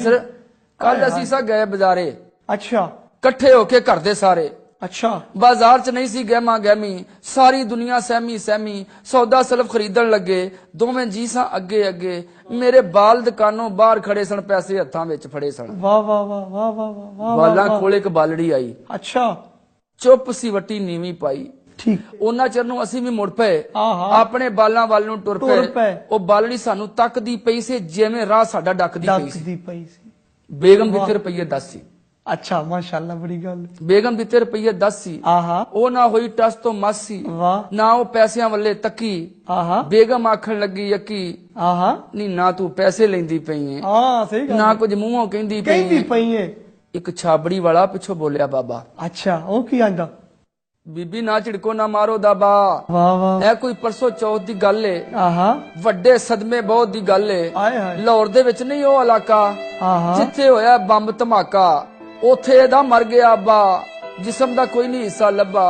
ਯਾਸਰ ਕੱਲ ਅਸੀਂ ਸਾ ਗਏ ਬਾਜ਼ਾਰੇ ਅੱਛਾ ਇਕੱਠੇ ਹੋ ਕੇ ਘਰ ਦੇ ਸਾਰੇ ਅੱਛਾ बाजार च नहीं सी गहमा गहमी सारी दुनिया सहमी सहमी सौदा सलफ खरीदन लगे दोवें जी सा अगे अगे मेरे बाल दुकानों बाहर खड़े सन पैसे हत्थां विच फड़े सन वाह वाह वाह वाह वाह वाह बालां कोल एक बालड़ी आई अच्छा चुप सी वटी नीवी पाई ठीक ਉਹਨਾਂ ਚਿਰ ਨੂੰ ਅਸੀਂ ਵੀ ਮੁੜ ਪਏ ਆਪਣੇ ਬਾਲਾਂ ਵੱਲ ਨੂੰ ਟੁਰ ਪਏ ਉਹ ਬਾਲੜੀ ਸਾਨੂੰ ਤੱਕਦੀ ਪਈ ਸੀ ਜਿਵੇਂ ਰਾਹ ਸਾਡਾ ਡੱਕਦੀ ਪਈ ਸੀ ਬੇਗਮ ਦਿੱਤੇ ਰੁਪਈਏ 10 ਸੀ अच्छा माशाअल्लाह बड़ी गल बेगम दिते रुपये 10 सी ओ ना हुई टस तो मस सी ना वो पैसियां वल्ले तकी बेगम आखन लगी यकी नी ना तू पैसे लेंदी पई है ना कुछ मुंहों कहंदी पई है एक छाबड़ी वाला पिछो बोलिया बाबा अच्छा ओ की आंदा बीबी ना झिड़को ना मारो दाबा वाह ए कोई परसों चौथ दी गल है वड्डे सदमे बहुत दी गल है लाहौर दे विच नहीं ओ इलाका जिथे होया बंब धमाका उथे दा मर गया अब्बा जिसम दा कोई नहीं हिस्सा लब्बा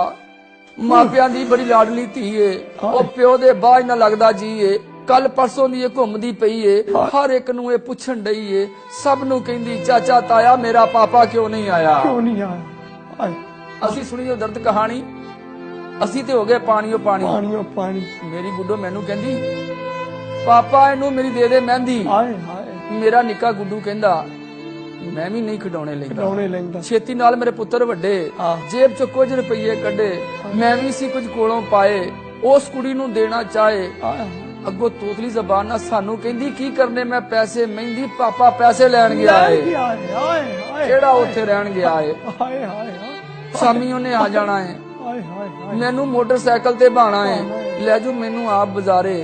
मापियां दी बड़ी लाडली धी है ओ प्यो दे बाज ना लगदा जी है कल परसों दी घूमदी पई है हर एक नू ए पुछन डई है सब नू कहंदी चाचा ताया मेरा पापा क्यों नहीं आया ਅਸੀਂ ਸੁਣੀ ਉਹ ਦਰਦ ਕਹਾਣੀ ਅਸੀਂ ਤੇ ਹੋ ਗਏ ਪਾਣੀਓ ਪਾਣੀ ਮੇਰੀ ਗੁੱਡੋ ਮੈਨੂੰ ਕਹਿੰਦੀ ਪਾਪਾ ਇਹਨੂੰ ਮੇਰੀ ਦੇ ਦੇ ਮਹਿੰਦੀ ਮੇਰਾ ਨਿੱਕਾ ਗੁੱਡੂ ਕਹਿੰਦਾ ਮੈਂ ਵੀ ਨਹੀਂ ਖਿਡੌਣੇ ਲੈਂਦਾ ਛੇਤੀ ਨਾਲ ਮੇਰੇ ਪੁੱਤਰ ਵੱਡੇ ਜੇਬ ਚੋਂ ਕੁਝ ਰੁਪਈਏ ਕੱਢੇ ਮੈਂ ਵੀ ਸੀ ਕੁਝ ਕੋਲੋਂ ਪਾਏ ਉਸ ਕੁੜੀ ਨੂੰ ਦੇਣਾ ਚਾਹੇ ਅੱਗੋਂ ਤੋਤਲੀ ਜ਼ਬਾਨ ਨਾਲ ਸਾਨੂੰ ਕਹਿੰਦੀ ਕੀ ਕਰਨੇ ਮੈਂ ਪੈਸੇ ਮਹਿੰਦੀ ਪਾਪਾ ਪੈਸੇ ਲੈਣ ਗਿਆ ਏ ਕਿਹੜਾ ਉੱਥੇ ਰਹਿਣ ਗਿਆ ਏ शामी उन्हें आ जाना है मैनू मोटरसाइकिल ते बहाना है ले जू मैनू आप बाजारे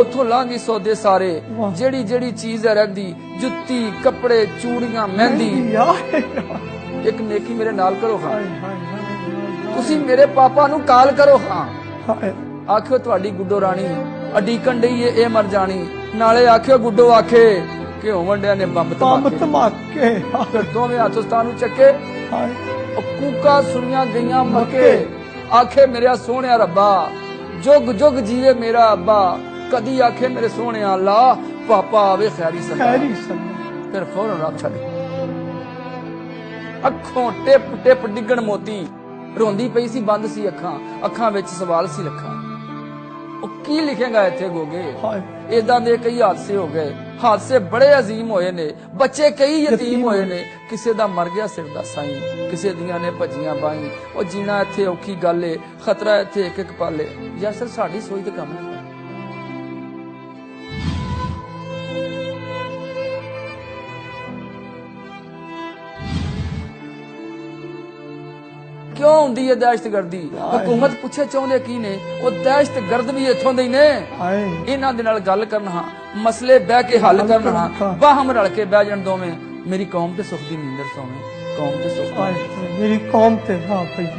उथों लांगी सौदे सारे जेड़ी जेड़ी चीज है रहिंदी जुत्ती कपड़े चूड़ियां मेहंदी एक नेकी मेरे नाल करो हां तुसी मेरे पापा नू कॉल करो हां आखियो तुहाडी गुड्डो रानी अडीकन डई ए मर जानी नाले आखियो गुड्डो आखे कि होवंडिया ने बंब धमाके फिर दोवें हत्थ उस्ताद नू चक्के कूका सुनिया गईया मके आखे मेरा सोने रब्बा जुग जुग जीवे मेरा अब्बा कदी आखे मेरे सोने अल्लाह पापा आवे खैरी फिर फौरन रब छड़ अखों टिप टिप डिगण मोती रोंदी पई सी बंद सी अखां विच सवाल सी लखा की लिखेगा इत्थे गोगे इदां दे कई हादसे हो गए हादसे बड़े अजीम होए ने बच्चे कई यतीम होए ने किसे दा मर गया सिर दा साई किसे दियां ने भजियां बाई ओ जीना इत्थे औखी गल है खतरा इत्थे एक एक पाले यासर साडी सोच ते काम नहीं क्यों हुंदी है दहशतगर्दी हुकूमत पूछे चाहुंदे की ने ओ दहशतगर्द भी इत्थों दे ने इन्हां दे नाल गल करना मसले बह के हल करना बाहम रल के बह जाण दोवें मेरी कौम ते सुख दी नींदर सोवें कौम ते सुख मेरी कौम ते वाह भाई।